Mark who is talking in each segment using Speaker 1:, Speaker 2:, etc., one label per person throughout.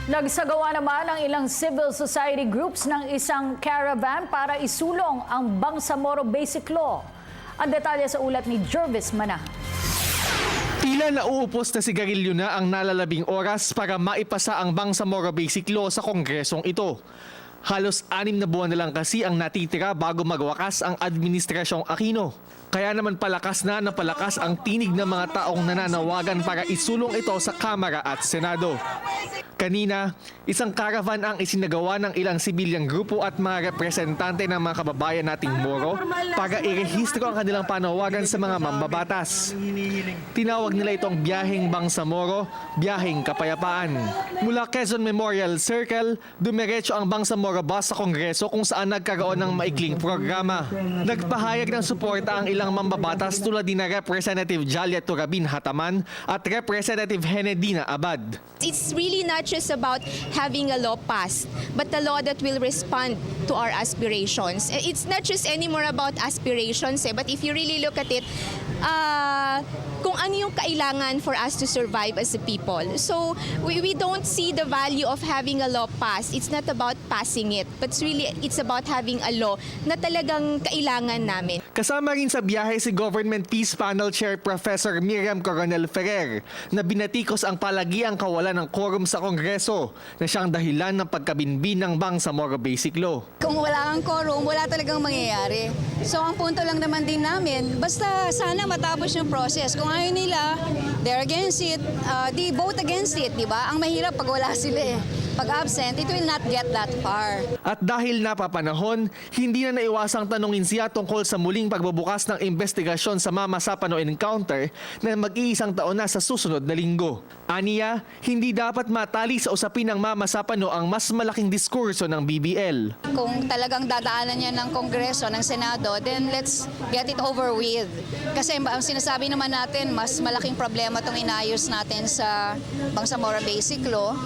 Speaker 1: Nagsagawa naman ang ilang civil society groups ng isang caravan para isulong ang Bangsamoro Basic Law. Ang detalye sa ulat ni Jervis Mana.
Speaker 2: Tila nauupos na sigarilyo na ang nalalabing oras para maipasa ang Bangsamoro Basic Law sa kongresong ito. Halos 6 na buwan na lang kasi ang natitira bago magwakas ang Administrasyong Aquino. Kaya naman palakas na napalakas ang tinig ng mga taong nananawagan para isulong ito sa Kamara at Senado. Kanina, isang caravan ang isinagawa ng ilang sibilyang grupo at mga representante ng mga kababayan nating Moro para irehistro ang kanilang panawagan sa mga mambabatas. Tinawag nila itong Biyaheng Bangsamoro, Biyaheng Kapayapaan. Mula Quezon Memorial Circle, dumiretso ang Bangsamoro bus sa Kongreso kung saan nagkaroon ng maikling programa. Nagpahayag ng suporta ang ilang mambabatas tulad ni na Representative Jalia Turabin Hataman at Representative Henedina Abad.
Speaker 3: It's really not just about having a law passed, but a law that will respond to our aspirations. It's not just anymore about aspirations, but if you really look at it, kung ano yung kailangan for us to survive as a people. So we don't see the value of having a law passed. It's not about passing it, but it's about having a law na talagang kailangan namin.
Speaker 2: Kasama rin sa biyahe si Government Peace Panel Chair Professor Miriam Coronel Ferrer na binatikos ang palagiang kawalan ng quorum sa Kongreso na siyang dahilan ng pagkabinbin ng Bangsamoro Basic Law.
Speaker 4: Kung wala kang quorum, wala talagang mangyayari. So ang punto lang naman din namin, basta sana matapos yung process. Kung ayaw nila, they're against it, they vote against it, di ba? Ang mahirap pag wala sila eh. Pag absent, it will not get that far.
Speaker 2: At dahil napapanahon, hindi na naiwasang tanungin siya tungkol sa muling pagbubukas ng investigasyon sa Mama Sapano encounter na mag-iisang taon na sa susunod na linggo. Aniya, hindi dapat matali sa usapin ng Mama Sapano ang mas malaking diskurso ng BBL.
Speaker 4: Kung talagang dadaanan niya ng Kongreso, ng Senado, then let's get it over with. Kasi ang sinasabi naman natin, mas malaking problema itong inayos natin sa Bangsamoro Basic Law.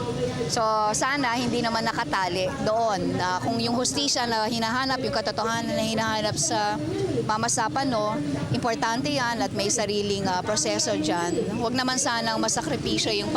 Speaker 4: So sana hindi naman nakatali doon. Kung yung hustisya na hinahanap, yung katotohanan na hinahanap sa Mama Sapano, importante yan at may sariling proseso dyan. Huwag naman sanang masakripisyo yung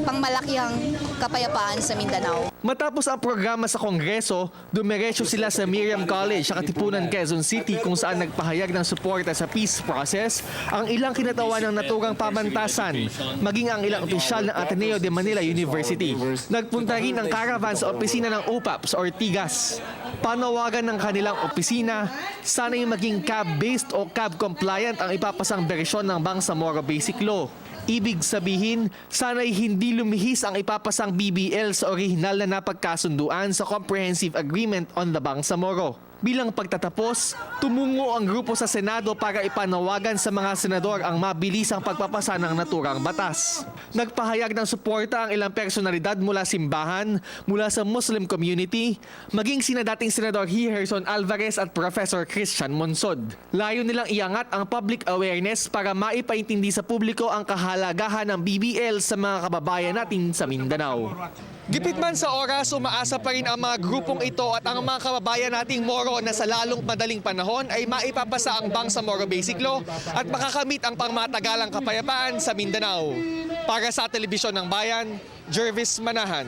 Speaker 4: pangmalakihang kapayapaan sa Mindanao.
Speaker 2: Matapos ang programa sa Kongreso, dumiretso sila sa Miriam College sa Katipunan, Quezon City kung saan nagpahayag ng suporta sa peace process ang ilang kinatawan ng naturang pamantasan, maging ang ilang opisyal ng Ateneo de Manila University. Nagpunta rin ang caravan sa opisina ng UPAP sa Ortigas. Panawagan ng kanilang opisina, sana'y maging CAB-based o CAB-compliant ang ipapasang bersyon ng Bangsamoro Basic Law. Ibig sabihin, sana'y hindi lumihis ang ipapasang BBL sa orihinal na napagkasunduan sa Comprehensive Agreement on the Bangsamoro. Bilang pagtatapos, tumungo ang grupo sa Senado para ipanawagan sa mga senador ang mabilisang pagpapasa ng naturang batas. Nagpahayag ng suporta ang ilang personalidad mula simbahan, mula sa Muslim community, maging sina dating Senador Gerson Alvarez at Professor Christian Monsod. Layo nilang iangat ang public awareness para maipaintindi sa publiko ang kahalagahan ng BBL sa mga kababayan natin sa Mindanao. Gipit man sa oras, umaasa pa rin ang mga grupong ito at ang mga kababayan nating Moro na sa lalong madaling panahon ay maipapasa ang Bangsamoro Basic Law at makakamit ang pangmatagalang kapayapaan sa Mindanao. Para sa Telebisyon ng Bayan, Jervis Manahan.